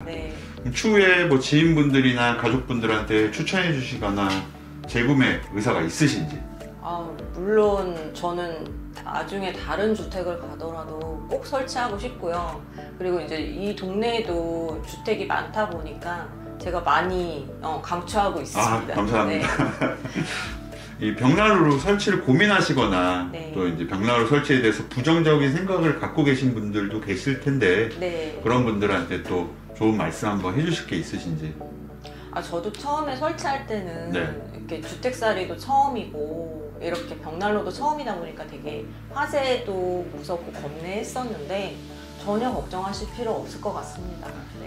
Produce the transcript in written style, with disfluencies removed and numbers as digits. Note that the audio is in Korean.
네. 그럼 추후에 뭐 지인분들이나 가족분들한테 추천해 주시거나 재구매 의사가 있으신지? 물론 저는 나중에 다른 주택을 가더라도 꼭 설치하고 싶고요. 그리고 이제 이 동네에도 주택이 많다 보니까 제가 많이 강추하고 있습니다. 감사합니다. 이 벽난로 설치를 고민하시거나 네. 또 이제 벽난로 설치에 대해서 부정적인 생각을 갖고 계신 분들도 계실 텐데 네. 그런 분들한테 또 좋은 말씀 한번 해주실 게 있으신지? 저도 처음에 설치할 때는 네. 이렇게 주택살이도 처음이고 이렇게 벽난로도 처음이다 보니까 되게 화재도 무섭고 겁내했었는데 전혀 걱정하실 필요 없을 것 같습니다. 네.